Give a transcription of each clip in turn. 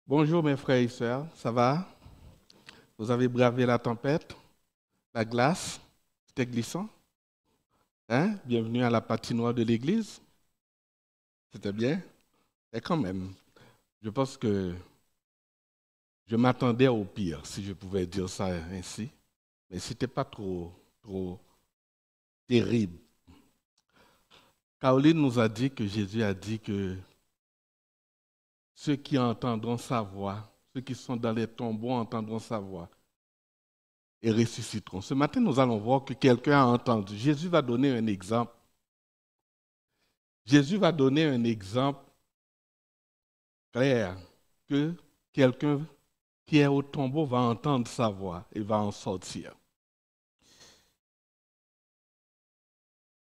Bonjour mes frères et sœurs, ça va? Vous avez bravé la tempête, la glace, c'était glissant? Hein? Bienvenue à la patinoire de l'église. C'était bien? Et quand même, je pense que je m'attendais au pire, si je pouvais dire ça ainsi. Mais ce n'était pas trop terrible. Caroline nous a dit que Jésus a dit que ceux qui entendront sa voix, ceux qui sont dans les tombeaux entendront sa voix et ressusciteront. Ce matin, nous allons voir que quelqu'un a entendu. Jésus va donner un exemple. Jésus va donner un exemple clair que quelqu'un qui est au tombeau va entendre sa voix et va en sortir.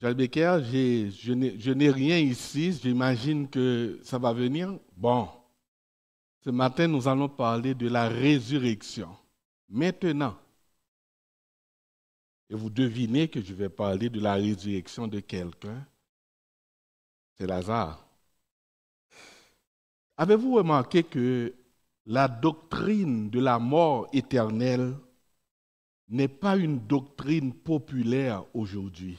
Joël Becker, je n'ai rien ici, j'imagine que ça va venir. Bon, ce matin, nous allons parler de la résurrection. Maintenant, et vous devinez que je vais parler de la résurrection de quelqu'un, c'est Lazare. Avez-vous remarqué que la doctrine de la mort éternelle n'est pas une doctrine populaire aujourd'hui?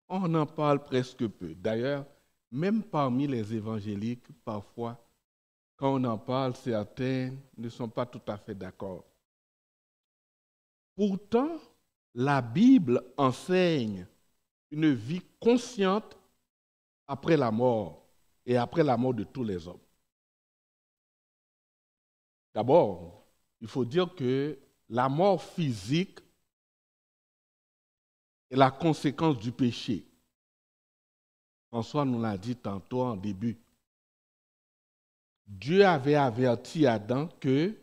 On en parle presque peu. D'ailleurs, même parmi les évangéliques, parfois, quand on en parle, certains ne sont pas tout à fait d'accord. Pourtant, la Bible enseigne une vie consciente après la mort et après la mort de tous les hommes. D'abord, il faut dire que la mort physique est la conséquence du péché. François nous l'a dit tantôt en début. Dieu avait averti Adam que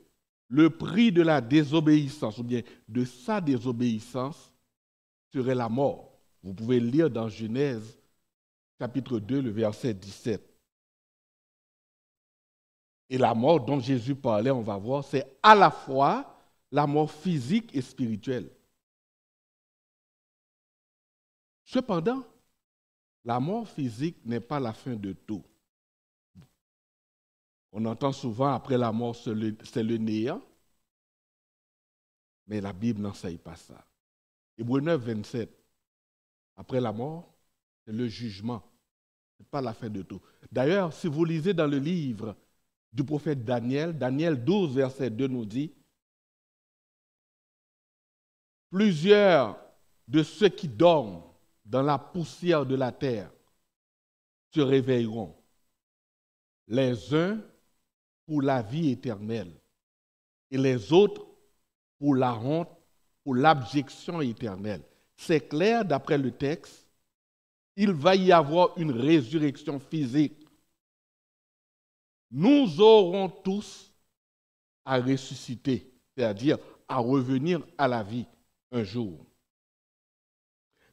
le prix de la désobéissance, ou bien de sa désobéissance, serait la mort. Vous pouvez le lire dans Genèse, chapitre 2, le verset 17. Et la mort dont Jésus parlait, on va voir, c'est à la fois la mort physique et spirituelle. Cependant, la mort physique n'est pas la fin de tout. On entend souvent après la mort, c'est le néant, mais la Bible n'enseigne pas ça. Hébreux 9, 27, après la mort, c'est le jugement. Ce n'est pas la fin de tout. D'ailleurs, si vous lisez dans le livre du prophète Daniel, Daniel 12, verset 2 nous dit, plusieurs de ceux qui dorment dans la poussière de la terre se réveilleront, les uns pour la vie éternelle et les autres pour la honte, pour l'abjection éternelle. C'est clair d'après le texte, il va y avoir une résurrection physique. Nous aurons tous à ressusciter, c'est-à-dire à revenir à la vie un jour.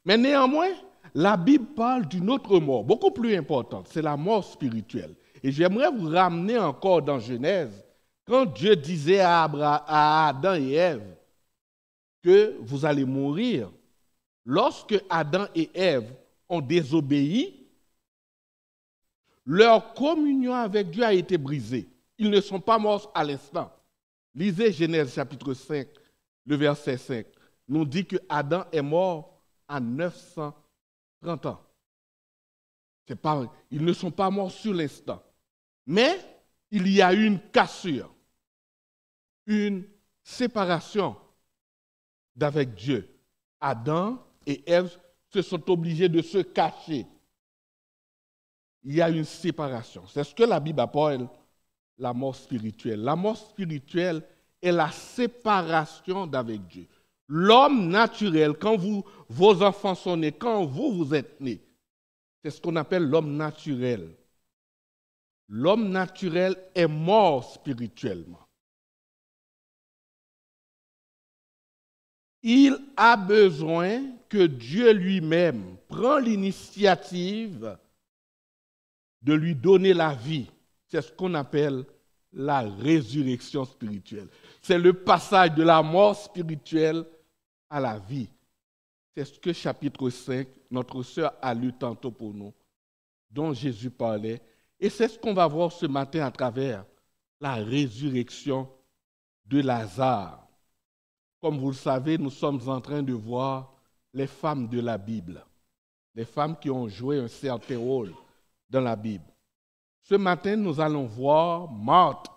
Mais néanmoins, la Bible parle d'une autre mort, beaucoup plus importante, c'est la mort spirituelle. Et j'aimerais vous ramener encore dans Genèse, quand Dieu disait à Adam et Ève que vous allez mourir, lorsque Adam et Ève ont désobéi, leur communion avec Dieu a été brisée. Ils ne sont pas morts à l'instant. Lisez Genèse chapitre 5, le verset 5. Nous dit que Adam est mort à 930 ans. Ils ne sont pas morts sur l'instant. Mais il y a eu une cassure, une séparation d'avec Dieu. Adam et Ève se sont obligés de se cacher. Il y a une séparation. C'est ce que la Bible appelle la mort spirituelle. La mort spirituelle est la séparation d'avec Dieu. L'homme naturel, quand vos enfants sont nés, quand vous êtes nés, c'est ce qu'on appelle l'homme naturel. L'homme naturel est mort spirituellement. Il a besoin que Dieu lui-même prenne l'initiative de lui donner la vie. C'est ce qu'on appelle la résurrection spirituelle. C'est le passage de la mort spirituelle à la vie. C'est ce que chapitre 5, notre sœur a lu tantôt pour nous, dont Jésus parlait. Et c'est ce qu'on va voir ce matin à travers la résurrection de Lazare. Comme vous le savez, nous sommes en train de voir les femmes de la Bible, les femmes qui ont joué un certain rôle dans la Bible. Ce matin, nous allons voir Marthe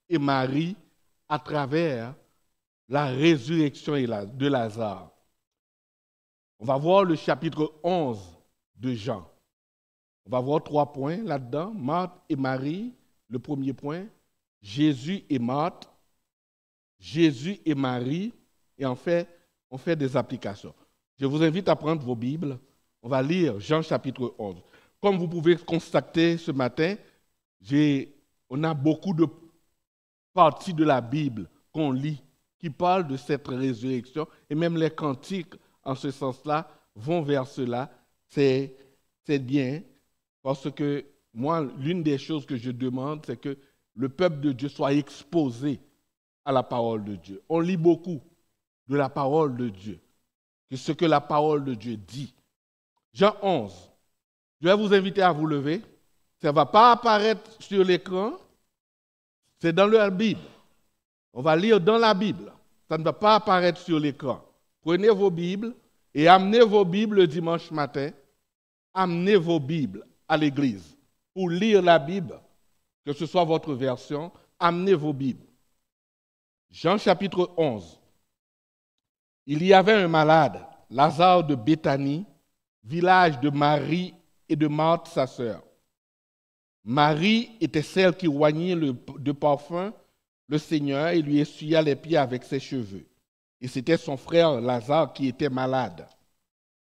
et Marie à travers la résurrection de Lazare. On va voir le chapitre 11 de Jean. On va voir 3 points là-dedans. Marthe et Marie, le premier point. Jésus et Marthe. Jésus et Marie. Et en fait, on fait des applications. Je vous invite à prendre vos Bibles. On va lire Jean chapitre 11. Comme vous pouvez constater ce matin, on a beaucoup de parties de la Bible qu'on lit qui parlent de cette résurrection. Et même les cantiques, en ce sens-là, vont vers cela. C'est bien, parce que moi, l'une des choses que je demande, c'est que le peuple de Dieu soit exposé à la parole de Dieu. On lit beaucoup de la parole de Dieu, que ce que la parole de Dieu dit. Jean 11. Je vais vous inviter à vous lever. Ça ne va pas apparaître sur l'écran. C'est dans la Bible. On va lire dans la Bible. Ça ne va pas apparaître sur l'écran. Prenez vos Bibles et amenez vos Bibles le dimanche matin. Amenez vos Bibles à l'église pour lire la Bible, que ce soit votre version. Amenez vos Bibles. Jean chapitre 11. Il y avait un malade, Lazare de Béthanie, village de Marie et de Marthe, sa sœur. Marie était celle qui oignait de parfum le Seigneur et lui essuya les pieds avec ses cheveux. Et c'était son frère Lazare qui était malade.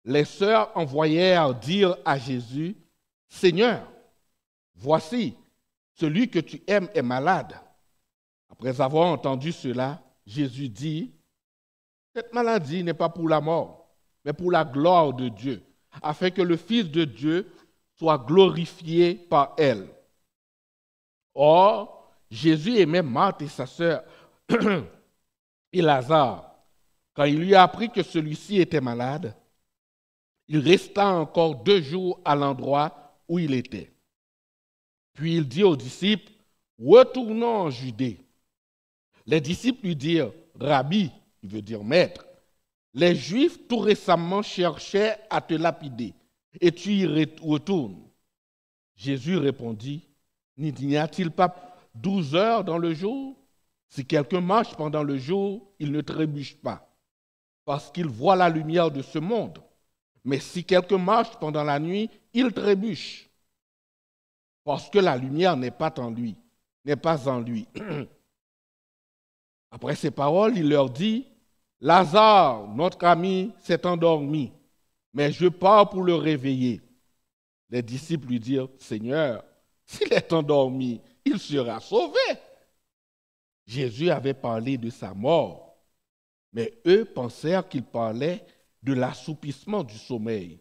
Les sœurs envoyèrent dire à Jésus, « Seigneur, voici, celui que tu aimes est malade. » Après avoir entendu cela, Jésus dit, « Cette maladie n'est pas pour la mort, mais pour la gloire de Dieu, afin que le Fils de Dieu soit glorifié par elle. » Or, Jésus aimait Marthe et sa sœur et Lazare. Quand il lui a appris que celui-ci était malade, il resta encore 2 jours à l'endroit où il était. Puis il dit aux disciples, « Retournons en Judée. » Les disciples lui dirent, « Rabbi, il veut dire maître, les Juifs tout récemment cherchaient à te lapider, et tu y retournes. » Jésus répondit, « N'y a-t-il pas 12 heures dans le jour? Si quelqu'un marche pendant le jour, il ne trébuche pas, parce qu'il voit la lumière de ce monde. Mais si quelqu'un marche pendant la nuit, il trébuche, parce que la lumière n'est pas en lui, n'est pas en lui. » Après ces paroles, il leur dit, « Lazare, notre ami, s'est endormi, mais je pars pour le réveiller. » Les disciples lui dirent, « Seigneur, s'il est endormi, il sera sauvé. » Jésus avait parlé de sa mort, mais eux pensèrent qu'il parlait de l'assoupissement du sommeil.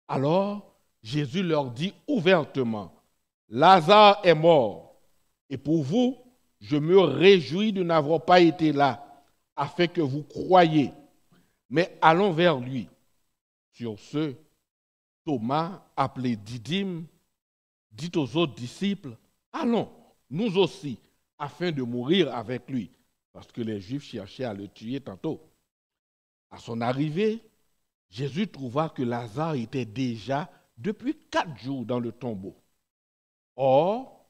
Alors, Jésus leur dit ouvertement, « Lazare est mort, et pour vous, je me réjouis de n'avoir pas été là, afin que vous croyiez. Mais allons vers lui. » Sur ce, Thomas, appelé Didyme, dit aux autres disciples, « Allons, nous aussi, afin de mourir avec lui. » Parce que les Juifs cherchaient à le tuer tantôt. À son arrivée, Jésus trouva que Lazare était déjà depuis 4 jours dans le tombeau. Or,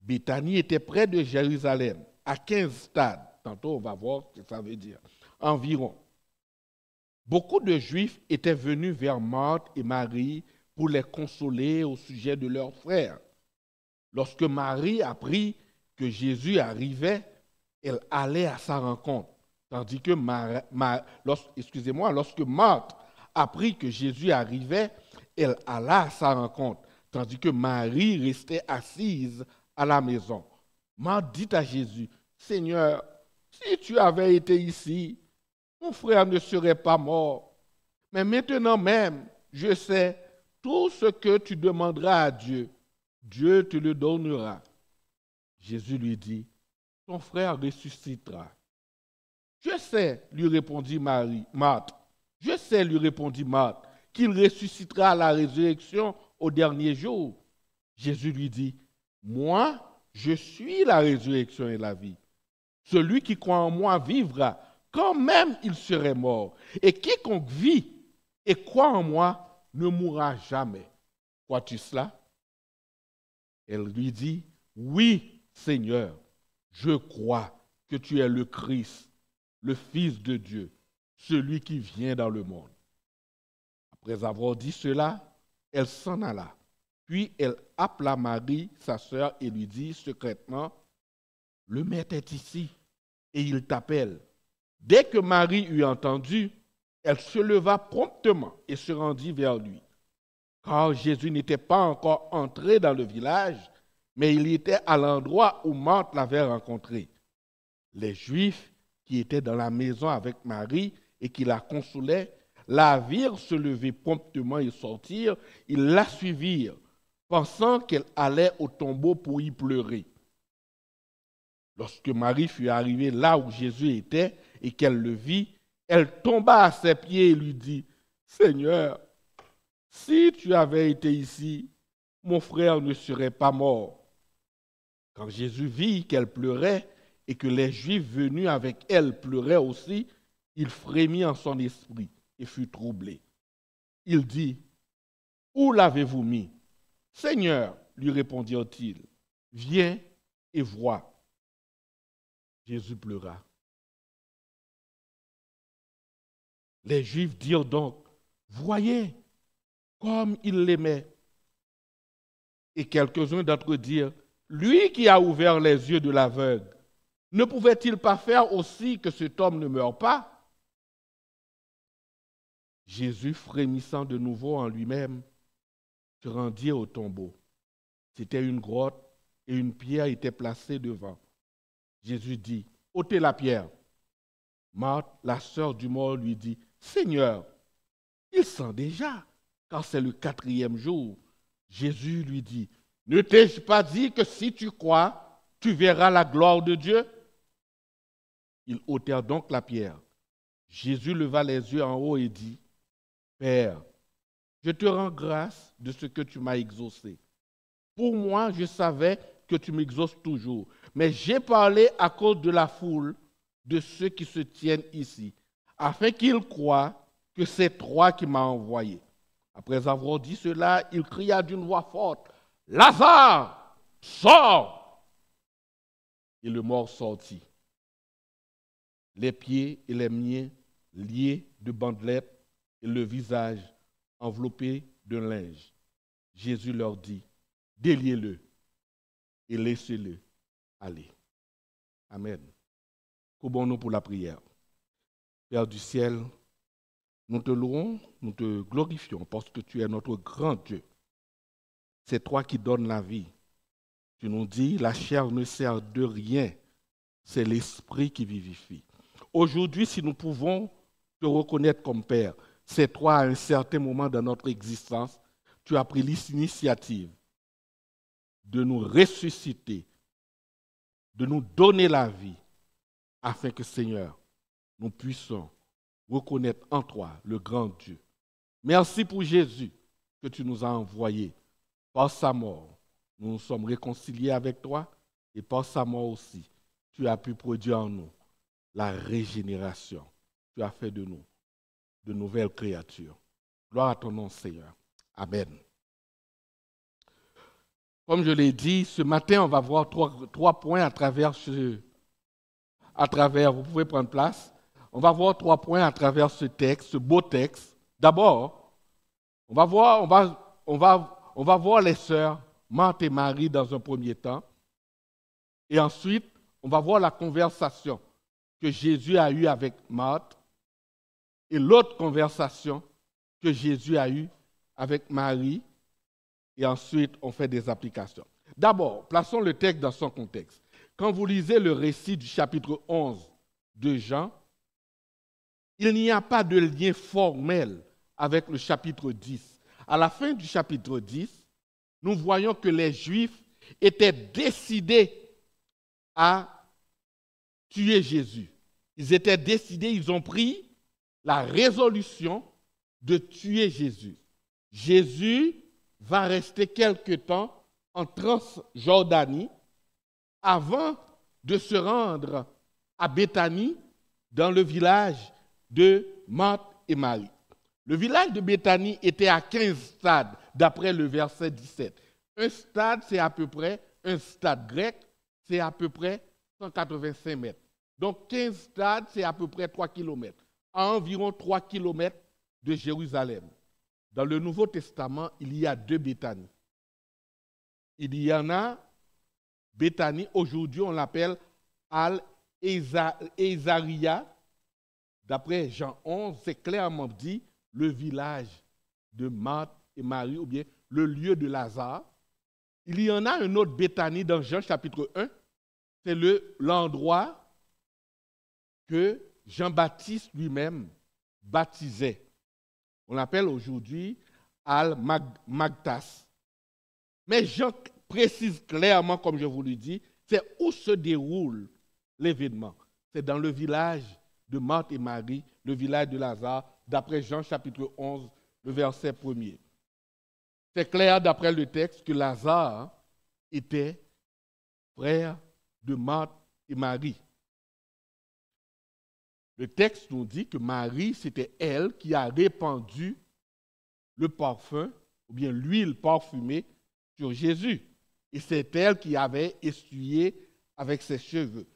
Béthanie était près de Jérusalem, à 15 stades. Tantôt, on va voir ce que ça veut dire. Environ. Beaucoup de Juifs étaient venus vers Marthe et Marie pour les consoler au sujet de leur frère. Lorsque Marie apprit que Jésus arrivait, elle allait à sa rencontre. Tandis que lorsque Marthe apprit que Jésus arrivait, elle alla à sa rencontre. Tandis que Marie restait assise à la maison. Marthe dit à Jésus, « Seigneur, si tu avais été ici, mon frère ne serait pas mort. Mais maintenant même, je sais, tout ce que tu demanderas à Dieu, Dieu te le donnera. » Jésus lui dit, « Ton frère ressuscitera. » « Je sais, lui répondit Marthe, « Je sais, lui répondit Marthe, qu'il ressuscitera à la résurrection au dernier jour. » Jésus lui dit, « Moi, je suis la résurrection et la vie. Celui qui croit en moi vivra, quand même il serait mort. Et quiconque vit et croit en moi ne mourra jamais. Crois-tu cela? Elle lui dit, oui, Seigneur, je crois que tu es le Christ, le Fils de Dieu, celui qui vient dans le monde. Après avoir dit cela, elle s'en alla. Puis elle appela Marie, sa sœur, et lui dit secrètement, le maître est ici et il t'appelle. Dès que Marie eut entendu, elle se leva promptement et se rendit vers lui. Car Jésus n'était pas encore entré dans le village, mais il était à l'endroit où Marthe l'avait rencontré. Les Juifs qui étaient dans la maison avec Marie et qui la consolaient, la virent se lever promptement et sortir. Ils la suivirent, pensant qu'elle allait au tombeau pour y pleurer. Lorsque Marie fut arrivée là où Jésus était et qu'elle le vit, elle tomba à ses pieds et lui dit, « Seigneur, si tu avais été ici, mon frère ne serait pas mort. » Quand Jésus vit qu'elle pleurait et que les Juifs venus avec elle pleuraient aussi, il frémit en son esprit et fut troublé. Il dit, « Où l'avez-vous mis? » « Seigneur, lui répondirent-ils, viens et vois. » Jésus pleura. Les Juifs dirent donc, « Voyez comme il l'aimait. » Et quelques-uns d'entre eux dirent, « Lui qui a ouvert les yeux de l'aveugle, ne pouvait-il pas faire aussi que cet homme ne meure pas? » Jésus, frémissant de nouveau en lui-même, se rendit au tombeau. C'était une grotte et une pierre était placée devant. Jésus dit, « ôtez la pierre. » Marthe, la sœur du mort, lui dit, « Seigneur, il sent déjà, car c'est le 4e jour. » Jésus lui dit, « Ne t'ai-je pas dit que si tu crois, tu verras la gloire de Dieu? » Ils ôtèrent donc la pierre. Jésus leva les yeux en haut et dit, « Père, je te rends grâce de ce que tu m'as exaucé. Pour moi, je savais que tu m'exauces toujours, mais j'ai parlé à cause de la foule, de ceux qui se tiennent ici, afin qu'ils croient que c'est toi qui m'as envoyé. » Après avoir dit cela, il cria d'une voix forte, « Lazare, sors !» Et le mort sortit, les pieds et les mains liés de bandelettes et le visage enveloppé d'un linge. Jésus leur dit, « Déliez-le et laissez-le aller. » Amen. Courbons-nous pour la prière. Père du ciel, nous te louons, nous te glorifions parce que tu es notre grand Dieu. C'est toi qui donnes la vie. Tu nous dis, la chair ne sert de rien, c'est l'esprit qui vivifie. Aujourd'hui, si nous pouvons te reconnaître comme Père, c'est toi à un certain moment dans notre existence, tu as pris l'initiative de nous ressusciter, de nous donner la vie, afin que, Seigneur, nous puissions reconnaître en toi le grand Dieu. Merci pour Jésus que tu nous as envoyé. Par sa mort, nous nous sommes réconciliés avec toi et par sa mort aussi, tu as pu produire en nous la régénération. Tu as fait de nous de nouvelles créatures. Gloire à ton nom, Seigneur. Amen. Comme je l'ai dit, ce matin, on va voir trois points à travers vous pouvez prendre place. On va voir 3 points à travers ce texte, ce beau texte. D'abord, on va voir les sœurs Marthe et Marie dans un premier temps. Et ensuite, on va voir la conversation que Jésus a eue avec Marthe et l'autre conversation que Jésus a eue avec Marie. Et ensuite, on fait des applications. D'abord, plaçons le texte dans son contexte. Quand vous lisez le récit du chapitre 11 de Jean, il n'y a pas de lien formel avec le chapitre 10. À la fin du chapitre 10, nous voyons que les Juifs étaient décidés à tuer Jésus. Ils étaient décidés, ils ont pris la résolution de tuer Jésus. Jésus va rester quelque temps en Transjordanie avant de se rendre à Béthanie, dans le village de Marthe et Marie. Le village de Béthanie était à 15 stades, d'après le verset 17. Un stade, c'est à peu près, un stade grec, c'est à peu près 185 mètres. Donc 15 stades, c'est à peu près 3 kilomètres, à environ 3 kilomètres de Jérusalem. Dans le Nouveau Testament, il y a 2 Béthanies. Il y en a Béthanie, aujourd'hui on l'appelle Al-Ezaria. D'après Jean 11, c'est clairement dit le village de Marthe et Marie, ou bien le lieu de Lazare. Il y en a un autre Béthanie dans Jean chapitre 1, c'est l'endroit que Jean-Baptiste lui-même baptisait. On l'appelle aujourd'hui Al-Magtas. Mais Jean précise clairement, comme je vous l'ai dit, c'est où se déroule l'événement. C'est dans le village de Marthe et Marie, le village de Lazare, d'après Jean chapitre 11, le verset 1er. C'est clair d'après le texte que Lazare était frère de Marthe et Marie. Le texte nous dit que Marie, c'était elle qui a répandu le parfum, ou bien l'huile parfumée, sur Jésus. Et c'est elle qui avait essuyé avec ses cheveux.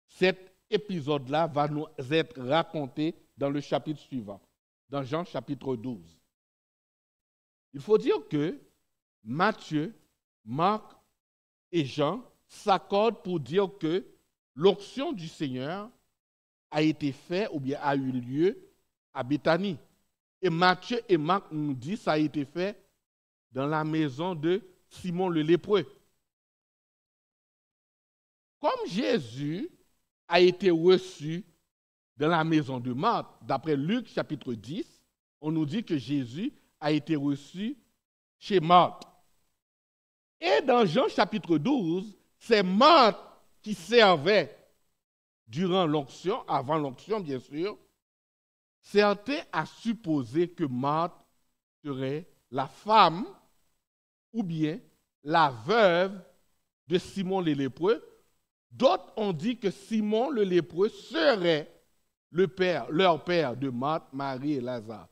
Cet épisode-là va nous être raconté dans le chapitre suivant, dans Jean chapitre 12. Il faut dire que Matthieu, Marc et Jean s'accordent pour dire que l'onction du Seigneur a été faite ou bien a eu lieu à Béthanie. Et Matthieu et Marc nous disent que ça a été fait dans la maison de Simon le lépreux. Comme Jésus a été reçu dans la maison de Marthe, d'après Luc chapitre 10, on nous dit que Jésus a été reçu chez Marthe. Et dans Jean chapitre 12, c'est Marthe qui servait durant l'onction, avant l'onction bien sûr. Certains ont supposé que Marthe serait la femme ou bien la veuve de Simon le lépreux. D'autres ont dit que Simon le lépreux serait leur père de Marthe, Marie et Lazare.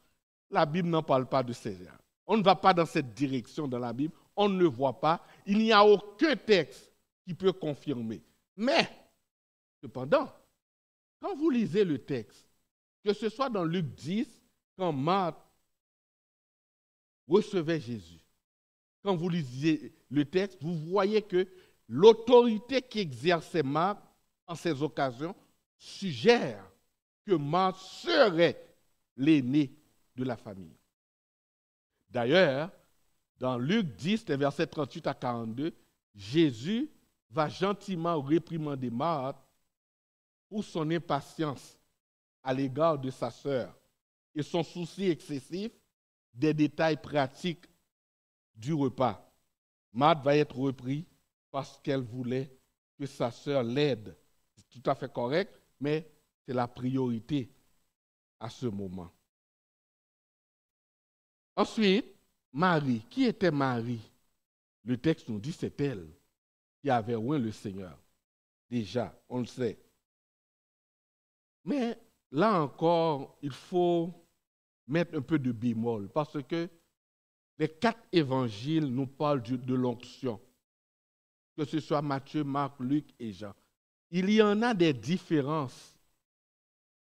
La Bible n'en parle pas de ces gens. On ne va pas dans cette direction dans la Bible, on ne le voit pas. Il n'y a aucun texte qui peut confirmer. Mais, cependant, quand vous lisez le texte, que ce soit dans Luc 10, quand Marthe recevait Jésus, quand vous lisez le texte, vous voyez que l'autorité qu'exerçait Marthe en ces occasions suggère que Marthe serait l'aîné de la famille. D'ailleurs, dans Luc 10, les versets 38 à 42, Jésus va gentiment réprimander Marthe pour son impatience à l'égard de sa sœur et son souci excessif des détails pratiques du repas. Marthe va être reprise parce qu'elle voulait que sa sœur l'aide. C'est tout à fait correct, mais c'est la priorité à ce moment. Ensuite, Marie. Qui était Marie? Le texte nous dit que c'est elle qui avait oint le Seigneur. Déjà, on le sait. Mais là encore, il faut mettre un peu de bémol parce que les 4 évangiles nous parlent de l'onction, que ce soit Matthieu, Marc, Luc et Jean. Il y en a des différences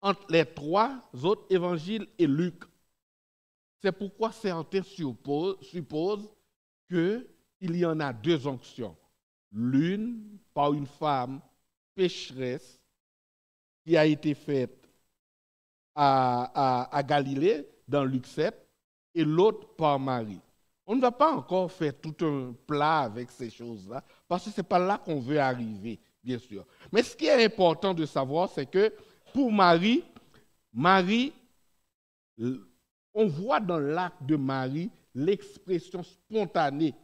entre les 3 autres évangiles et Luc. C'est pourquoi certains supposent qu'il y en a 2 onctions. L'une par une femme pécheresse qui a été faite à Galilée, dans Luc 7, et l'autre par Marie. On ne va pas encore faire tout un plat avec ces choses-là, parce que ce n'est pas là qu'on veut arriver, bien sûr. Mais ce qui est important de savoir, c'est que pour Marie, on voit dans l'acte de Marie l'expression spontanée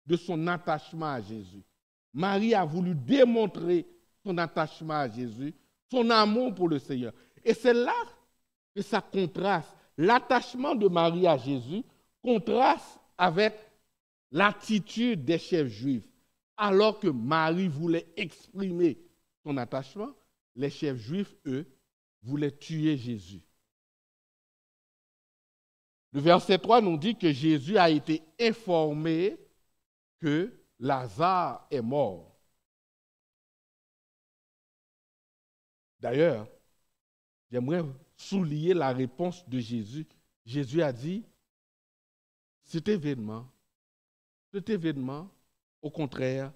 de son attachement à Jésus. Marie a voulu démontrer son attachement à Jésus, son amour pour le Seigneur. Et c'est là que ça contraste. L'attachement de Marie à Jésus contraste avec l'attitude des chefs juifs. Alors que Marie voulait exprimer son attachement, les chefs juifs, eux, voulaient tuer Jésus. Le verset 3 nous dit que Jésus a été informé que Lazare est mort. D'ailleurs, j'aimerais souligner la réponse de Jésus. Jésus a dit, cet événement, au contraire,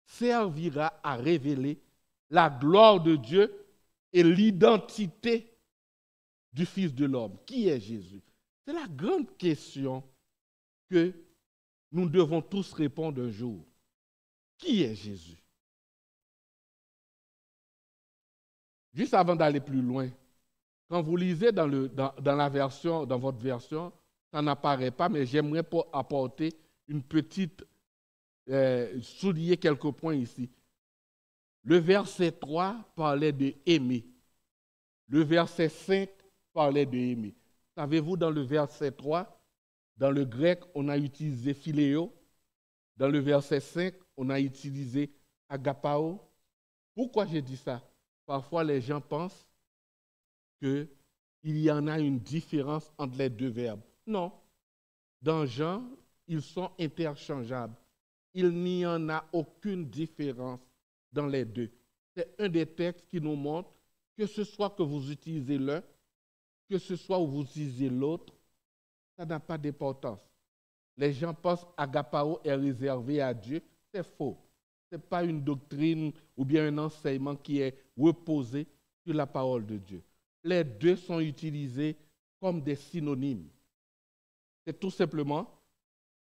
servira à révéler la gloire de Dieu et l'identité du Fils de l'homme. Qui est Jésus? C'est la grande question que nous devons tous répondre un jour. Qui est Jésus? Juste avant d'aller plus loin, quand vous lisez dans votre version, ça n'apparaît pas, mais j'aimerais apporter une petite, souligner quelques points ici. Le verset 3 parlait de aimer. Le verset 5 parlait de aimer. Savez-vous, dans le verset 3, dans le grec, on a utilisé philéo. Dans le verset 5, on a utilisé agapao. Pourquoi j'ai dit ça? Parfois, les gens pensent qu'il y en a une différence entre les deux verbes. Non. Dans Jean, ils sont interchangeables. Il n'y en a aucune différence dans les deux. C'est un des textes qui nous montre que ce soit que vous utilisez l'un, que ce soit où vous utilisez l'autre, ça n'a pas d'importance. Les gens pensent agapao est réservé à Dieu. C'est faux. Ce n'est pas une doctrine ou bien un enseignement qui est reposé sur la parole de Dieu. Les deux sont utilisés comme des synonymes. C'est tout simplement,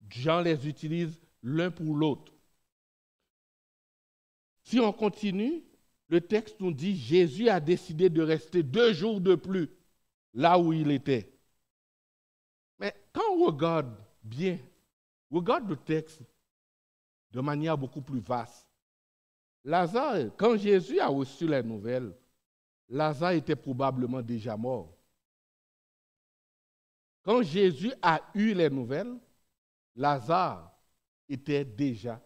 Jean les utilise l'un pour l'autre. Si on continue, le texte nous dit Jésus a décidé de rester 2 jours de plus là où il était. Mais quand on regarde bien, regarde le texte de manière beaucoup plus vaste. Lazare, quand Jésus a reçu les nouvelles, Lazare était probablement déjà mort. Quand Jésus a eu les nouvelles, Lazare était déjà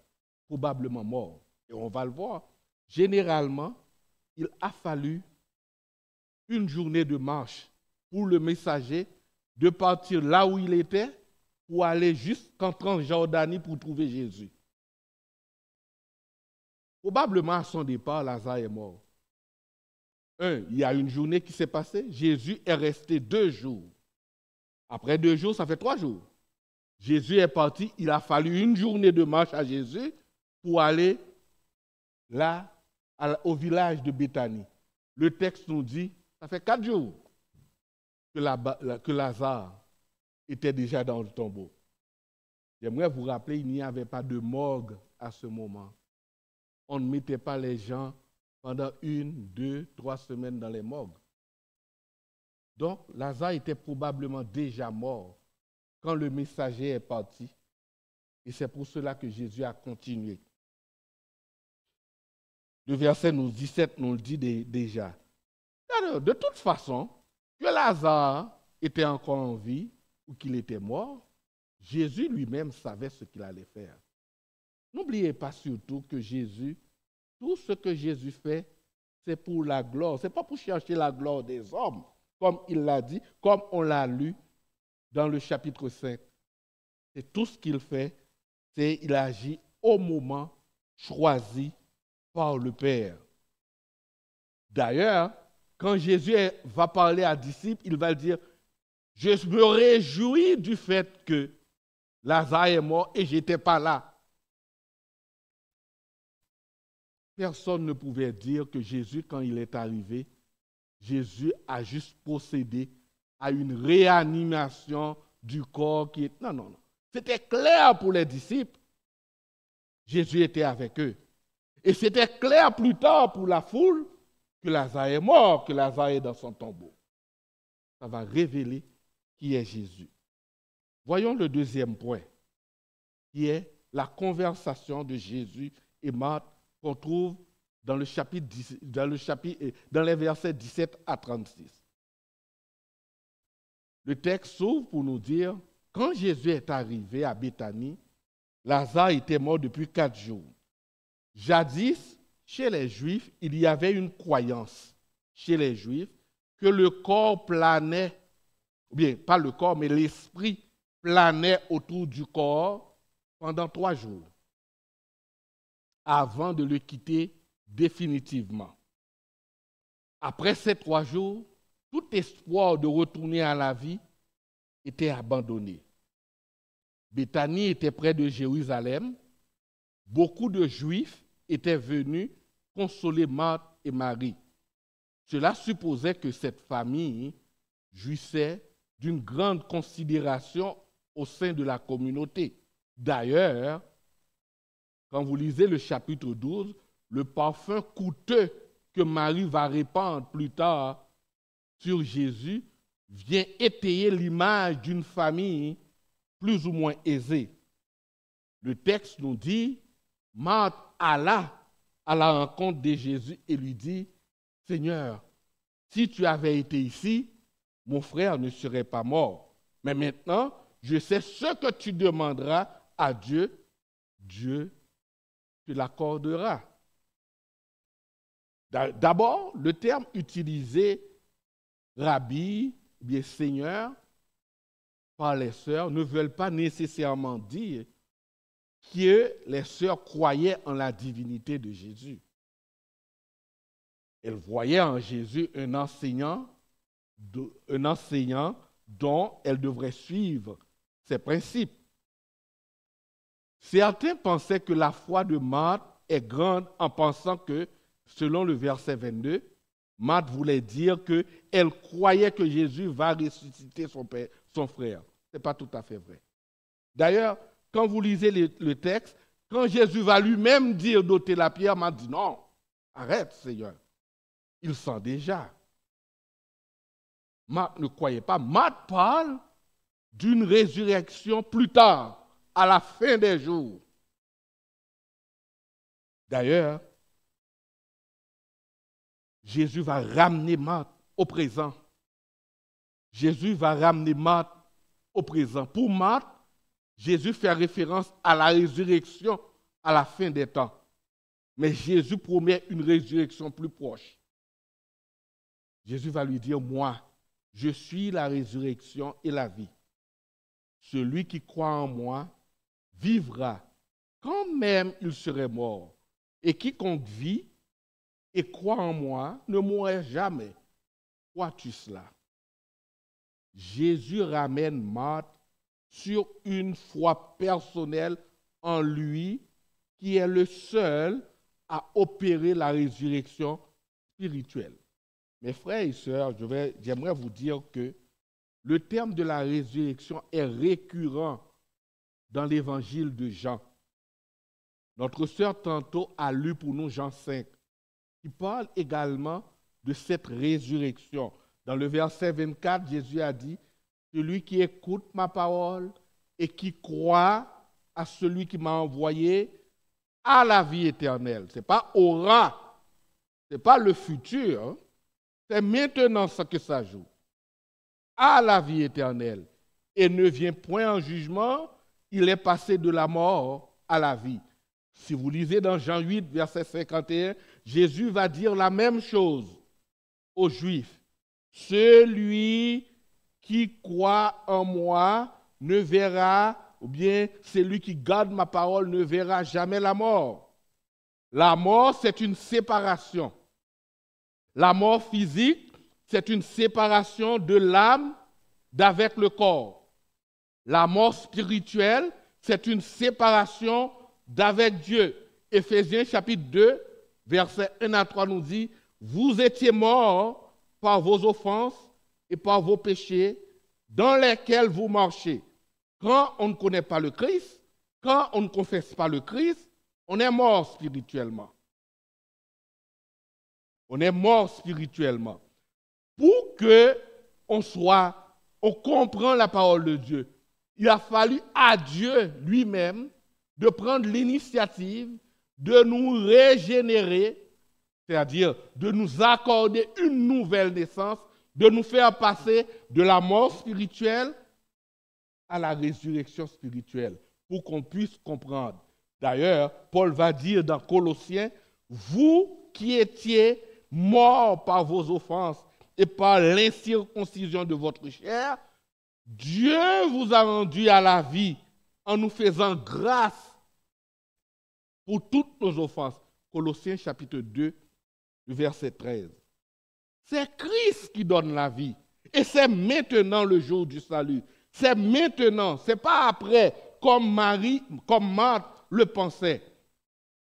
probablement mort. Et on va le voir. Généralement, il a fallu une journée de marche pour le messager de partir là où il était pour aller jusqu'en Transjordanie pour trouver Jésus. Probablement à son départ, Lazare est mort. Il y a une journée qui s'est passée. Jésus est resté 2 jours. Après 2 jours, ça fait 3 jours. Jésus est parti. Il a fallu une journée de marche à Jésus pour aller là, au village de Béthanie. Le texte nous dit, ça fait 4 jours que Lazare était déjà dans le tombeau. J'aimerais vous rappeler, il n'y avait pas de morgue à ce moment. On ne mettait pas les gens pendant 1, 2, 3 semaines dans les morgues. Donc, Lazare était probablement déjà mort quand le messager est parti. Et c'est pour cela que Jésus a continué. Le verset 17 nous le dit déjà. Alors, de toute façon, que Lazare était encore en vie ou qu'il était mort, Jésus lui-même savait ce qu'il allait faire. N'oubliez pas surtout que Jésus, tout ce que Jésus fait, c'est pour la gloire. Ce n'est pas pour chercher la gloire des hommes, comme il l'a dit, comme on l'a lu dans le chapitre 5. C'est tout ce qu'il fait, c'est qu'il agit au moment choisi par le Père. D'ailleurs, quand Jésus va parler à disciples, il va dire, je me réjouis du fait que Lazare est mort et je n'étais pas là. Personne ne pouvait dire que Jésus, quand il est arrivé, Jésus a juste procédé à une réanimation du corps qui est... Non. C'était clair pour les disciples. Jésus était avec eux. Et c'était clair plus tard pour la foule que Lazare est mort, que Lazare est dans son tombeau. Ça va révéler qui est Jésus. Voyons le deuxième point, qui est la conversation de Jésus et Marthe qu'on trouve dans les versets 17 à 36. Le texte s'ouvre pour nous dire, quand Jésus est arrivé à Béthanie, Lazare était mort depuis 4 jours. Jadis, chez les Juifs, il y avait une croyance chez les Juifs que le corps planait, ou bien pas le corps, mais l'esprit planait autour du corps pendant 3 jours avant de le quitter définitivement. Après ces 3 jours, tout espoir de retourner à la vie était abandonné. Béthanie était près de Jérusalem. Beaucoup de Juifs étaient venus consoler Marthe et Marie. Cela supposait que cette famille jouissait d'une grande considération au sein de la communauté. D'ailleurs, quand vous lisez le chapitre 12, le parfum coûteux que Marie va répandre plus tard sur Jésus vient étayer l'image d'une famille plus ou moins aisée. Le texte nous dit, Marthe alla à la rencontre de Jésus et lui dit, Seigneur, si tu avais été ici, mon frère ne serait pas mort. Mais maintenant, je sais ce que tu demanderas à Dieu, Dieu te l'accordera. D'abord, le terme utilisé, rabbi, bien Seigneur, par les sœurs, ne veulent pas nécessairement dire que les sœurs croyaient en la divinité de Jésus. Elles voyaient en Jésus un enseignant dont elles devraient suivre ses principes. Certains pensaient que la foi de Marthe est grande en pensant que, selon le verset 22, Marthe voulait dire qu'elle croyait que Jésus va ressusciter son frère. Ce n'est pas tout à fait vrai. D'ailleurs, quand vous lisez le texte, quand Jésus va lui-même dire d'ôter la pierre, Marthe dit non, arrête Seigneur, il sent déjà. Marthe ne croyait pas. Marthe parle d'une résurrection plus tard, à la fin des jours. D'ailleurs, Jésus va ramener Marthe au présent. Jésus va ramener Marthe au présent. Pour Marthe, Jésus fait référence à la résurrection à la fin des temps. Mais Jésus promet une résurrection plus proche. Jésus va lui dire, moi, je suis la résurrection et la vie. Celui qui croit en moi vivra, quand même il serait mort. Et quiconque vit et croit en moi ne mourra jamais. Crois-tu cela? Jésus ramène Marthe sur une foi personnelle en lui, qui est le seul à opérer la résurrection spirituelle. Mes frères et sœurs, j'aimerais vous dire que le terme de la résurrection est récurrent dans l'évangile de Jean. Notre sœur tantôt a lu pour nous Jean 5, qui parle également de cette résurrection. Dans le verset 24, Jésus a dit, « Celui qui écoute ma parole et qui croit à celui qui m'a envoyé a la vie éternelle. » Ce n'est pas aura, ce n'est pas le futur, hein? C'est maintenant ça que ça joue. À la vie éternelle. Et ne vient point en jugement, il est passé de la mort à la vie. Si vous lisez dans Jean 8, verset 51, Jésus va dire la même chose aux Juifs. Celui qui croit en moi ne verra, ou bien celui qui garde ma parole ne verra jamais la mort. La mort, c'est une séparation. La mort physique, c'est une séparation de l'âme d'avec le corps. La mort spirituelle, c'est une séparation d'avec Dieu. Éphésiens chapitre 2, versets 1 à 3 nous dit, « Vous étiez morts par vos offenses et par vos péchés dans lesquels vous marchez. » Quand on ne connaît pas le Christ, quand on ne confesse pas le Christ, on est mort spirituellement. On est mort spirituellement. Pour que on comprend la parole de Dieu, il a fallu à Dieu lui-même de prendre l'initiative de nous régénérer, c'est-à-dire de nous accorder une nouvelle naissance, de nous faire passer de la mort spirituelle à la résurrection spirituelle, pour qu'on puisse comprendre D'ailleurs, Paul va dire dans Colossiens, vous qui étiez morts par vos offenses et par l'incirconcision de votre chair, Dieu vous a rendu à la vie en nous faisant grâce pour toutes nos offenses. Colossiens chapitre 2, verset 13. C'est Christ qui donne la vie. Et c'est maintenant le jour du salut. C'est maintenant, ce n'est pas après, comme Marthe le pensait.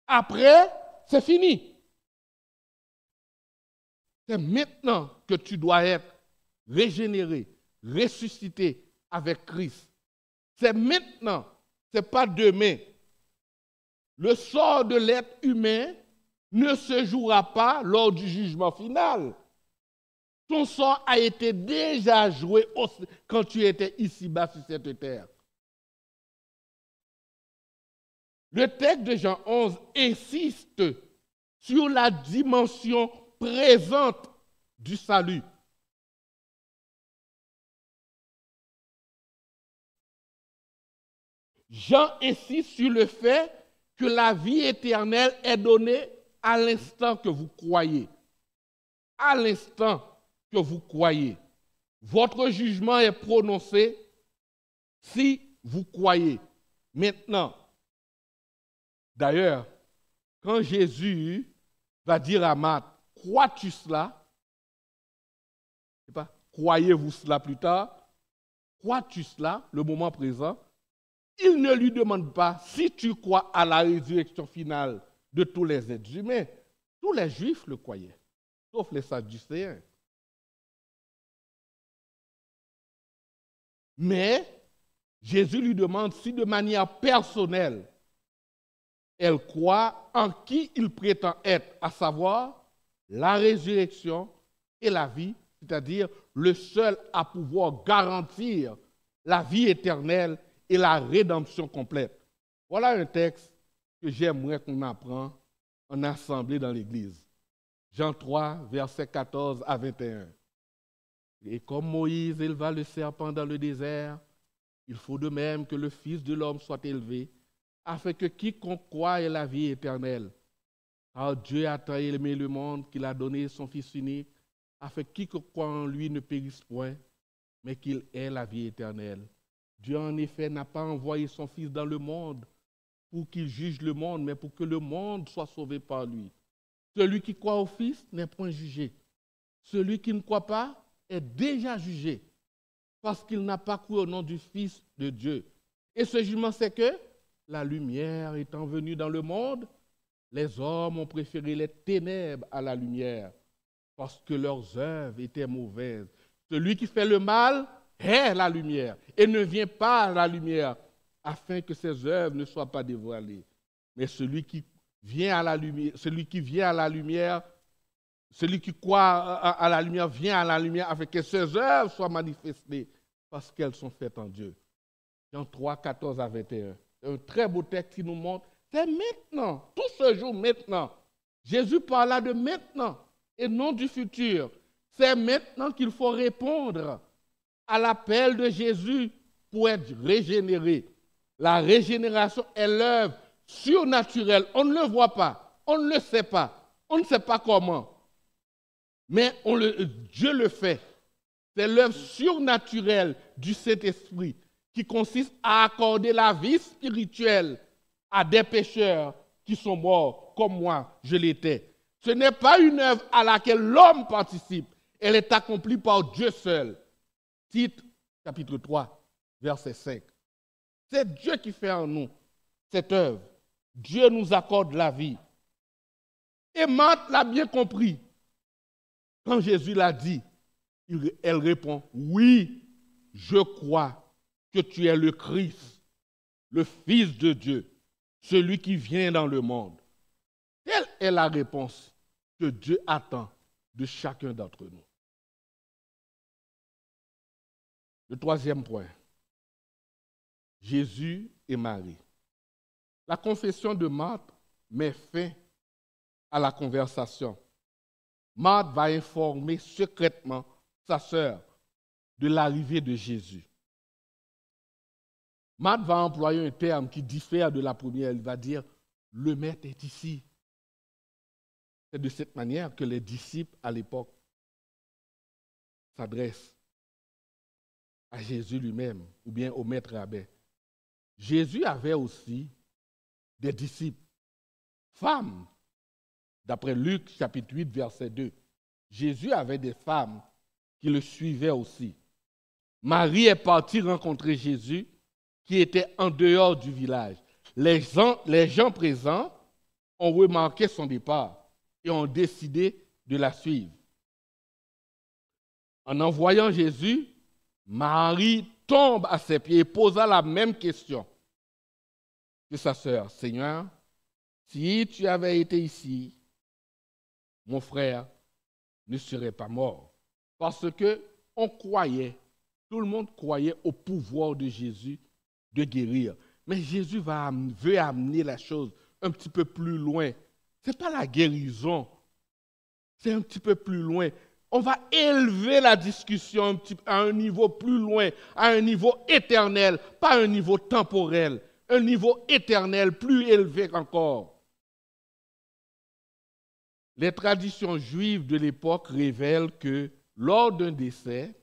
Après, c'est fini. C'est maintenant que tu dois être régénéré, ressuscité avec Christ. C'est maintenant, ce n'est pas demain. Le sort de l'être humain ne se jouera pas lors du jugement final. Ton sort a été déjà joué quand tu étais ici-bas sur cette terre. Le texte de Jean 11 insiste sur la dimension présente du salut. Jean insiste sur le fait que la vie éternelle est donnée à l'instant que vous croyez. À l'instant que vous croyez. Votre jugement est prononcé si vous croyez. Maintenant, d'ailleurs, quand Jésus va dire à Marthe, crois-tu cela? C'est pas croyez-vous cela plus tard? Crois-tu cela, le moment présent? Il ne lui demande pas si tu crois à la résurrection finale de tous les êtres humains. Tous les Juifs le croyaient, sauf les Sadducéens. Mais Jésus lui demande si de manière personnelle, elle croit en qui il prétend être, à savoir la résurrection et la vie, c'est-à-dire le seul à pouvoir garantir la vie éternelle et la rédemption complète. Voilà un texte que j'aimerais qu'on apprenne en assemblée dans l'Église. Jean 3, versets 14 à 21. Et comme Moïse éleva le serpent dans le désert, il faut de même que le Fils de l'homme soit élevé, afin que quiconque croit ait la vie éternelle. Car Dieu a tant aimé le monde qu'il a donné son Fils unique, afin que quiconque croit en lui ne périsse point, mais qu'il ait la vie éternelle. Dieu, en effet, n'a pas envoyé son Fils dans le monde pour qu'il juge le monde, mais pour que le monde soit sauvé par lui. Celui qui croit au Fils n'est point jugé. Celui qui ne croit pas est déjà jugé, parce qu'il n'a pas cru au nom du Fils de Dieu. Et ce jugement, c'est que la lumière étant venue dans le monde, les hommes ont préféré les ténèbres à la lumière, parce que leurs œuvres étaient mauvaises. Celui qui fait le mal hait la lumière et ne vient pas à la lumière, afin que ses œuvres ne soient pas dévoilées. Mais celui qui vient à la lumière, celui qui croit à la lumière vient à la lumière afin que ses œuvres soient manifestées parce qu'elles sont faites en Dieu. Jean 3, 14 à 21. C'est un très beau texte qui nous montre, c'est maintenant, tout ce jour maintenant. Jésus parla de maintenant et non du futur. C'est maintenant qu'il faut répondre à l'appel de Jésus pour être régénéré. La régénération est l'œuvre surnaturelle. On ne le voit pas, on ne le sait pas, on ne sait pas comment. Mais Dieu le fait. C'est l'œuvre surnaturelle du Saint-Esprit qui consiste à accorder la vie spirituelle à des pécheurs qui sont morts, comme moi, je l'étais. Ce n'est pas une œuvre à laquelle l'homme participe. Elle est accomplie par Dieu seul. Tite, chapitre 3, verset 5. C'est Dieu qui fait en nous cette œuvre. Dieu nous accorde la vie. Et Marthe l'a bien compris. Quand Jésus l'a dit, elle répond, oui, je crois que tu es le Christ, le Fils de Dieu, celui qui vient dans le monde. Telle est la réponse que Dieu attend de chacun d'entre nous. Le troisième point, Jésus et Marie. La confession de Marthe met fin à la conversation. Marthe va informer secrètement sa sœur de l'arrivée de Jésus. Marc va employer un terme qui diffère de la première. Il va dire « le maître est ici ». C'est de cette manière que les disciples à l'époque s'adressent à Jésus lui-même ou bien au maître rabbin. Jésus avait aussi des disciples, femmes. D'après Luc chapitre 8, verset 2, Jésus avait des femmes qui le suivaient aussi. Marie est partie rencontrer Jésus qui était en dehors du village. Les gens présents ont remarqué son départ et ont décidé de la suivre. En voyant Jésus, Marie tombe à ses pieds et posa la même question que sa sœur. Seigneur, si tu avais été ici, mon frère ne serait pas mort. Parce que on croyait, tout le monde croyait au pouvoir de Jésus de guérir. Mais Jésus veut amener la chose un petit peu plus loin. Ce n'est pas la guérison, c'est un petit peu plus loin. On va élever la discussion à un niveau plus loin, à un niveau éternel, pas un niveau temporel, un niveau éternel plus élevé encore. Les traditions juives de l'époque révèlent que lors d'un décès,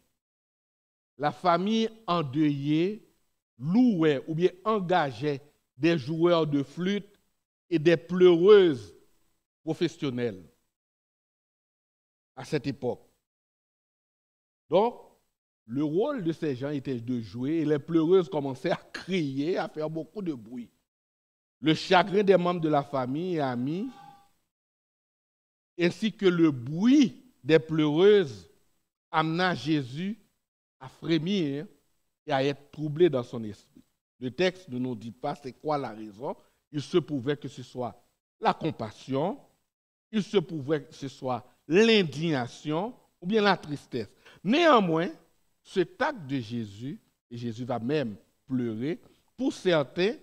la famille endeuillée louait ou bien engageait des joueurs de flûte et des pleureuses professionnelles à cette époque. Donc, le rôle de ces gens était de jouer et les pleureuses commençaient à crier, à faire beaucoup de bruit. Le chagrin des membres de la famille et amis, ainsi que le bruit des pleureuses, amena Jésus à frémir et à être troublé dans son esprit. Le texte ne nous dit pas c'est quoi la raison. Il se pouvait que ce soit la compassion, il se pouvait que ce soit l'indignation ou bien la tristesse. Néanmoins, cet acte de Jésus, et Jésus va même pleurer, pour certains,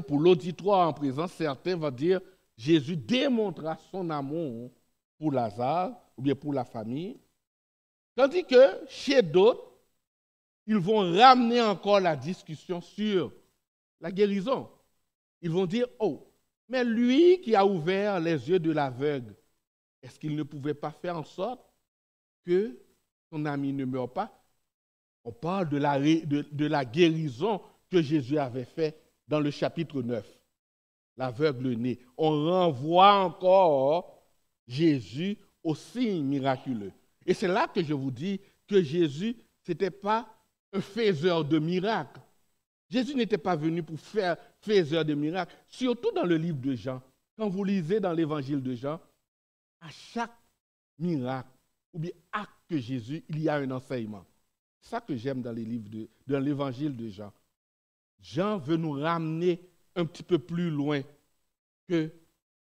pour l'auditoire en présence, certains vont dire Jésus démontra son amour pour Lazare ou bien pour la famille, tandis que chez d'autres, ils vont ramener encore la discussion sur la guérison. Ils vont dire, oh, mais lui qui a ouvert les yeux de l'aveugle, est-ce qu'il ne pouvait pas faire en sorte que son ami ne meure pas? On parle de la guérison que Jésus avait faite dans le chapitre 9, l'aveugle né. On renvoie encore Jésus au signe miraculeux. Et c'est là que je vous dis que Jésus, ce n'était pas un faiseur de miracles. Jésus n'était pas venu pour faire faiseur de miracles, surtout dans le livre de Jean. Quand vous lisez dans l'évangile de Jean, à chaque miracle ou bien acte que Jésus, il y a un enseignement. C'est ça que j'aime dans l'évangile de Jean. Jean veut nous ramener un petit peu plus loin que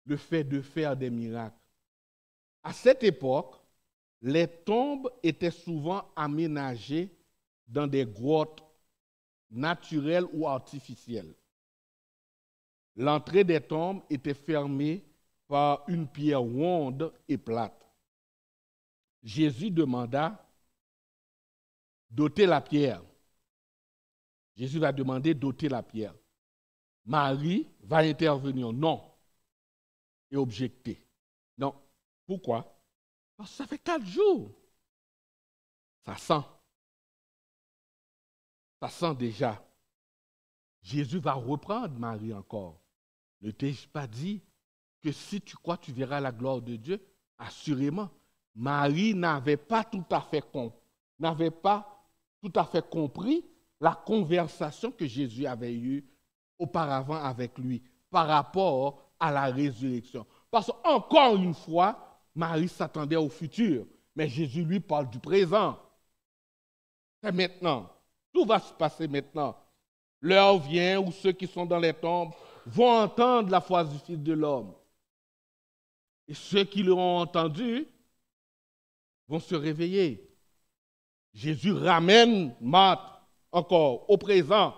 le fait de faire des miracles. À cette époque, les tombes étaient souvent aménagées dans des grottes naturelles ou artificielles. L'entrée des tombes était fermée par une pierre ronde et plate. Jésus demanda d'ôter la pierre. Jésus va demander d'ôter la pierre. Marie va intervenir, non, et objecter. Non. Pourquoi? Parce que ça fait 4 jours. Ça sent. Ça sent déjà. Jésus va reprendre Marie encore. Ne t'ai-je pas dit que si tu crois, tu verras la gloire de Dieu? Assurément. Marie n'avait pas tout à fait compris la conversation que Jésus avait eue auparavant avec lui par rapport à la résurrection. Parce qu'encore une fois, Marie s'attendait au futur, mais Jésus lui parle du présent. C'est maintenant. Tout va se passer maintenant. L'heure vient où ceux qui sont dans les tombes vont entendre la voix du Fils de l'homme. Et ceux qui l'auront entendu vont se réveiller. Jésus ramène Marthe encore au présent.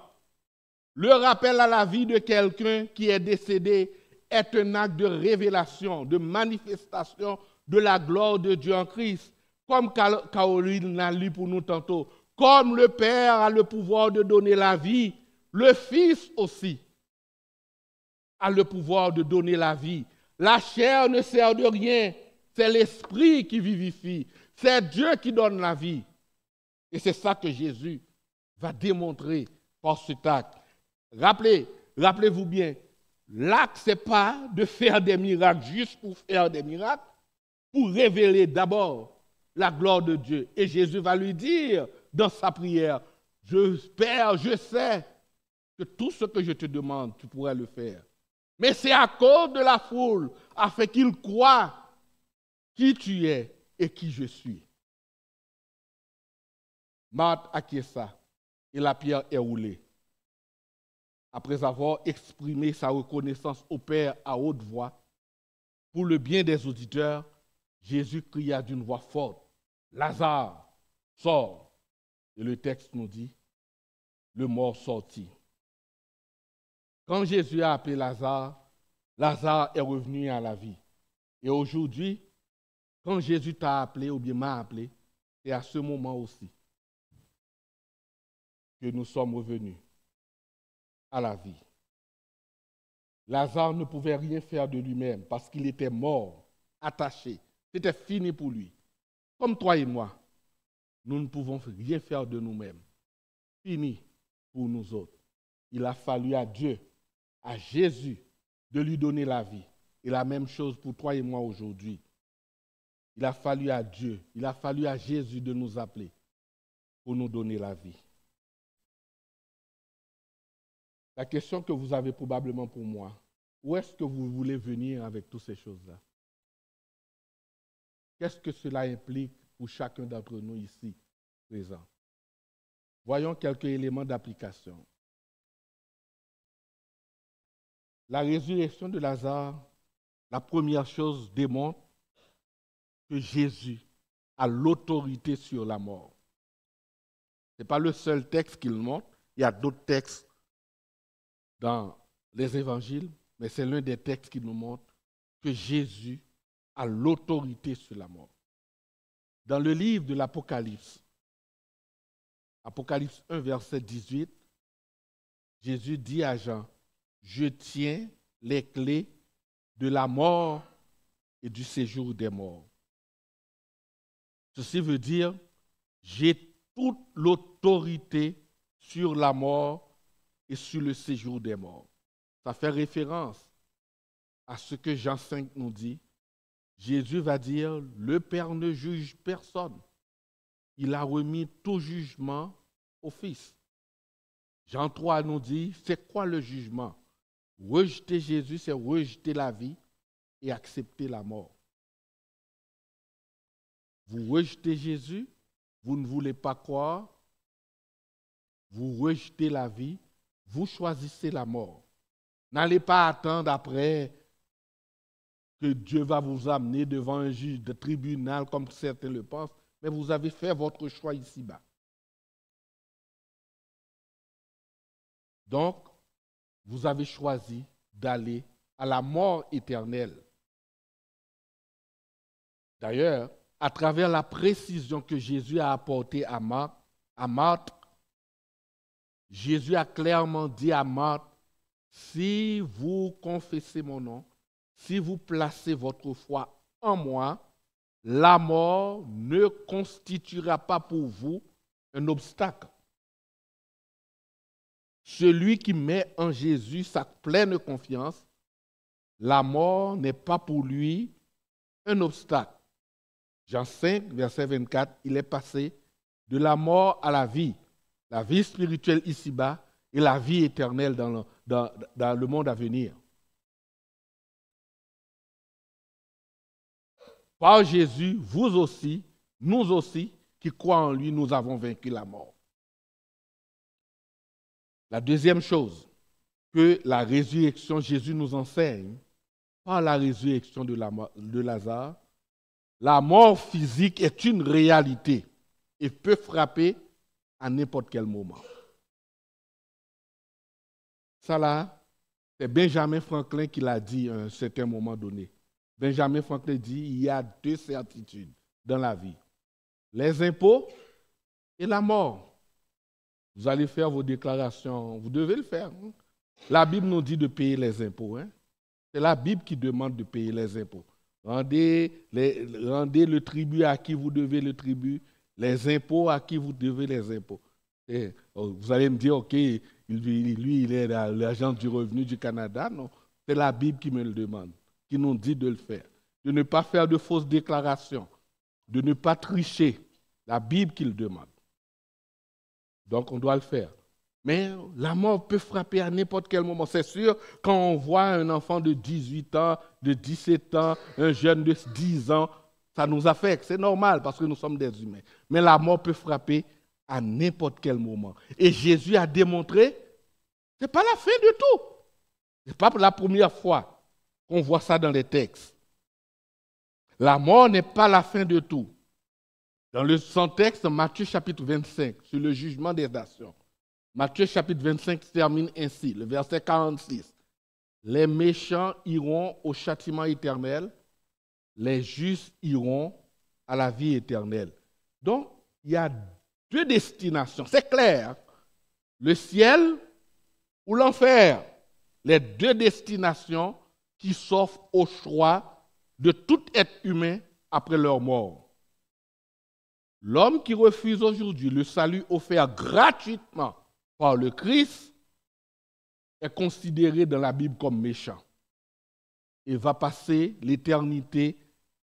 Le rappel à la vie de quelqu'un qui est décédé est un acte de révélation, de manifestation de la gloire de Dieu en Christ. Comme Caroline l'a lu pour nous tantôt, Comme le Père a le pouvoir de donner la vie, le Fils aussi a le pouvoir de donner la vie. La chair ne sert de rien, c'est l'Esprit qui vivifie, c'est Dieu qui donne la vie. Et c'est ça que Jésus va démontrer par cet acte. Rappelez-vous bien, l'acte, ce n'est pas de faire des miracles juste pour faire des miracles, pour révéler d'abord la gloire de Dieu. Et Jésus va lui dire dans sa prière, Père, je sais que tout ce que je te demande, tu pourrais le faire. Mais c'est à cause de la foule, afin qu'il croie qui tu es et qui je suis. Marthe acquiesça et la pierre est roulée. Après avoir exprimé sa reconnaissance au Père à haute voix, pour le bien des auditeurs, Jésus cria d'une voix forte, « Lazare, sors !» Et le texte nous dit, le mort sortit. Quand Jésus a appelé Lazare, Lazare est revenu à la vie. Et aujourd'hui, quand Jésus t'a appelé ou bien m'a appelé, c'est à ce moment aussi que nous sommes revenus à la vie. Lazare ne pouvait rien faire de lui-même parce qu'il était mort, attaché. C'était fini pour lui. Comme toi et moi, nous ne pouvons rien faire de nous-mêmes. Fini pour nous autres. Il a fallu à Dieu, à Jésus, de lui donner la vie. Et la même chose pour toi et moi aujourd'hui. Il a fallu à Dieu, il a fallu à Jésus de nous appeler pour nous donner la vie. La question que vous avez probablement pour moi, où est-ce que vous voulez venir avec toutes ces choses-là? Qu'est-ce que cela implique pour chacun d'entre nous ici présents? Voyons quelques éléments d'application. La résurrection de Lazare, la première chose démontre que Jésus a l'autorité sur la mort. Ce n'est pas le seul texte qu'il montre, il y a d'autres textes dans les évangiles, mais c'est l'un des textes qui nous montre que Jésus a l'autorité sur la mort. Dans le livre de l'Apocalypse, Apocalypse 1, verset 18, Jésus dit à Jean, « Je tiens les clés de la mort et du séjour des morts. » Ceci veut dire, j'ai toute l'autorité sur la mort et sur le séjour des morts. Ça fait référence à ce que Jean 5 nous dit. Jésus va dire, le Père ne juge personne. Il a remis tout jugement au Fils. Jean 3 nous dit, c'est quoi le jugement? Rejeter Jésus, c'est rejeter la vie et accepter la mort. Vous rejetez Jésus, vous ne voulez pas croire, vous rejetez la vie, vous choisissez la mort. N'allez pas attendre après que Dieu va vous amener devant un juge de tribunal comme certains le pensent, mais vous avez fait votre choix ici-bas. Donc, vous avez choisi d'aller à la mort éternelle. D'ailleurs, à travers la précision que Jésus a apportée à Marthe, Jésus a clairement dit à Marthe, si vous confessez mon nom, si vous placez votre foi en moi, la mort ne constituera pas pour vous un obstacle. Celui qui met en Jésus sa pleine confiance, la mort n'est pas pour lui un obstacle. Jean 5, verset 24, il est passé de la mort à la vie spirituelle ici-bas et la vie éternelle dans le monde à venir. Par Jésus, vous aussi, nous aussi, qui croyons en lui, nous avons vaincu la mort. La deuxième chose que la résurrection, Jésus nous enseigne, par la résurrection de Lazare, la mort physique est une réalité et peut frapper à n'importe quel moment. Ça là, c'est Benjamin Franklin qui l'a dit à un certain moment donné. Benjamin Franklin dit, il y a deux certitudes dans la vie. Les impôts et la mort. Vous allez faire vos déclarations, vous devez le faire. La Bible nous dit de payer les impôts. C'est la Bible qui demande de payer les impôts. Rendez le tribut à qui vous devez le tribut, les impôts à qui vous devez les impôts. Et vous allez me dire, OK, lui, il est l'agence du revenu du Canada. Non, c'est la Bible qui me le demande, qui nous dit de le faire. De ne pas faire de fausses déclarations, de ne pas tricher. La Bible qui le demande. Donc, on doit le faire. Mais la mort peut frapper à n'importe quel moment. C'est sûr, quand on voit un enfant de 18 ans, de 17 ans, un jeune de 10 ans, ça nous affecte. C'est normal parce que nous sommes des humains. Mais la mort peut frapper à n'importe quel moment. Et Jésus a démontré, ce n'est pas la fin du tout. Ce n'est pas la première fois qu'on voit ça dans les textes. La mort n'est pas la fin de tout. Dans son texte, Matthieu chapitre 25, sur le jugement des nations, Matthieu chapitre 25 se termine ainsi, le verset 46. Les méchants iront au châtiment éternel, les justes iront à la vie éternelle. Donc, il y a deux destinations, c'est clair. Le ciel ou l'enfer. Les deux destinations qui s'offrent au choix de tout être humain après leur mort. L'homme qui refuse aujourd'hui le salut offert gratuitement par le Christ est considéré dans la Bible comme méchant et va passer l'éternité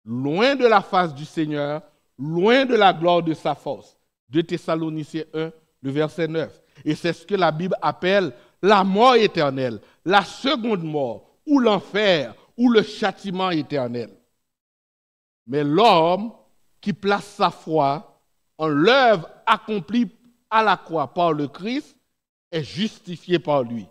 loin de la face du Seigneur, loin de la gloire de sa force. 2 Thessaloniciens 1, le verset 9. Et c'est ce que la Bible appelle la mort éternelle, la seconde mort, ou l'enfer, ou le châtiment éternel. Mais l'homme qui place sa foi en l'œuvre accomplie à la croix par le Christ est justifié par lui.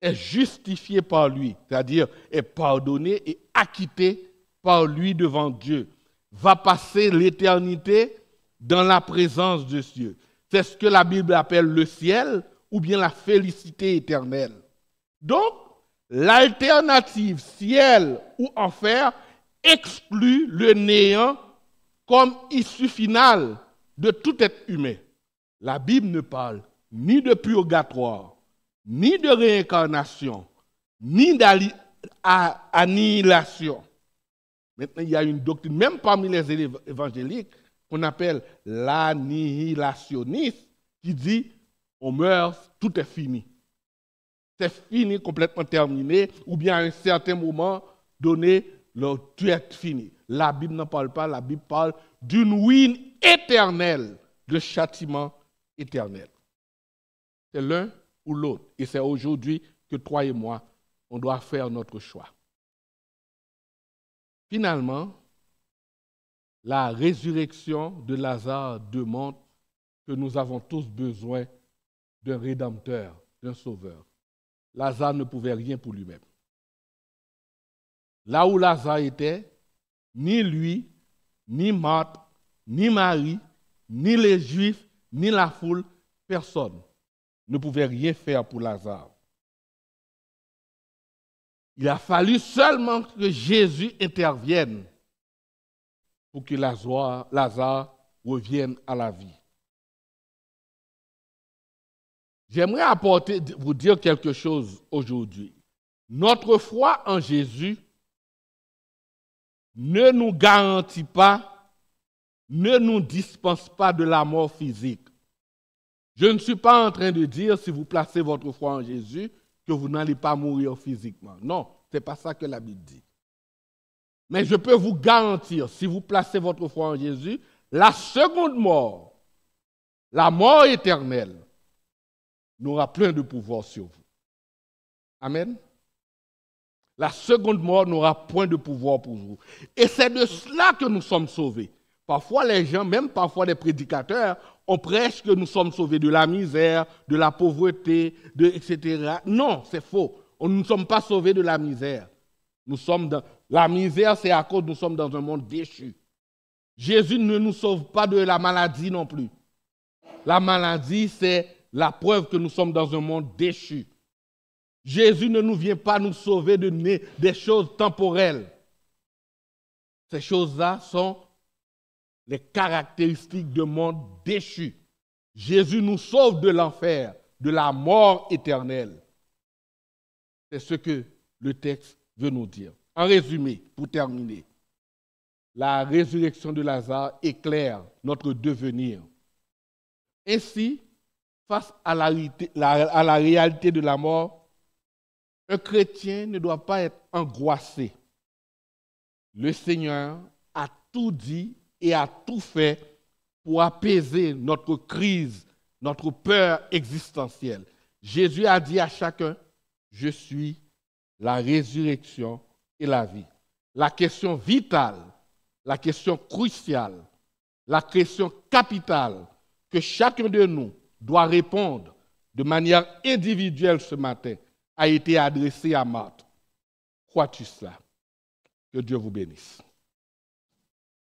Est justifié par lui, c'est-à-dire est pardonné et acquitté par lui devant Dieu. Va passer l'éternité dans la présence de Dieu. C'est ce que la Bible appelle le ciel ou bien la félicité éternelle. Donc, l'alternative ciel ou enfer exclut le néant comme issue finale de tout être humain. La Bible ne parle ni de purgatoire, ni de réincarnation, ni d'annihilation. Maintenant, il y a une doctrine, même parmi les évangéliques, qu'on appelle l'annihilationniste, qui dit on meurt, tout est fini. C'est fini, complètement terminé, ou bien à un certain moment donné, tout est fini. La Bible n'en parle pas, la Bible parle d'une ruine éternelle, de châtiment éternel. C'est l'un ou l'autre. Et c'est aujourd'hui que toi et moi, on doit faire notre choix. Finalement, la résurrection de Lazare démontre que nous avons tous besoin d'un rédempteur, d'un sauveur. Lazare ne pouvait rien pour lui-même. Là où Lazare était, ni lui, ni Marthe, ni Marie, ni les Juifs, ni la foule, personne ne pouvait rien faire pour Lazare. Il a fallu seulement que Jésus intervienne pour que Lazare revienne à la vie. J'aimerais vous dire quelque chose aujourd'hui. Notre foi en Jésus ne nous garantit pas, ne nous dispense pas de la mort physique. Je ne suis pas en train de dire, si vous placez votre foi en Jésus, que vous n'allez pas mourir physiquement. Non, ce n'est pas ça que la Bible dit. Mais je peux vous garantir, si vous placez votre foi en Jésus, la seconde mort, la mort éternelle, n'aura plein de pouvoir sur vous. Amen. La seconde mort n'aura point de pouvoir pour vous. Et c'est de cela que nous sommes sauvés. Parfois, les gens, même parfois les prédicateurs, on prêche que nous sommes sauvés de la misère, de la pauvreté, etc. Non, c'est faux. Nous ne sommes pas sauvés de la misère. La misère, c'est à cause que nous sommes dans un monde déchu. Jésus ne nous sauve pas de la maladie non plus. La maladie, c'est la preuve que nous sommes dans un monde déchu. Jésus ne nous vient pas nous sauver des choses temporelles. Ces choses-là sont les caractéristiques d'un monde déchu. Jésus nous sauve de l'enfer, de la mort éternelle. C'est ce que le texte veut nous dire. En résumé, pour terminer, la résurrection de Lazare éclaire notre devenir. Ainsi, face à la réalité de la mort, un chrétien ne doit pas être angoissé. Le Seigneur a tout dit et a tout fait pour apaiser notre crise, notre peur existentielle. Jésus a dit à chacun, « Je suis la résurrection et la vie ». La question vitale, la question cruciale, la question capitale que chacun de nous doit répondre de manière individuelle ce matin a été adressée à Marthe. Crois-tu cela? Que Dieu vous bénisse.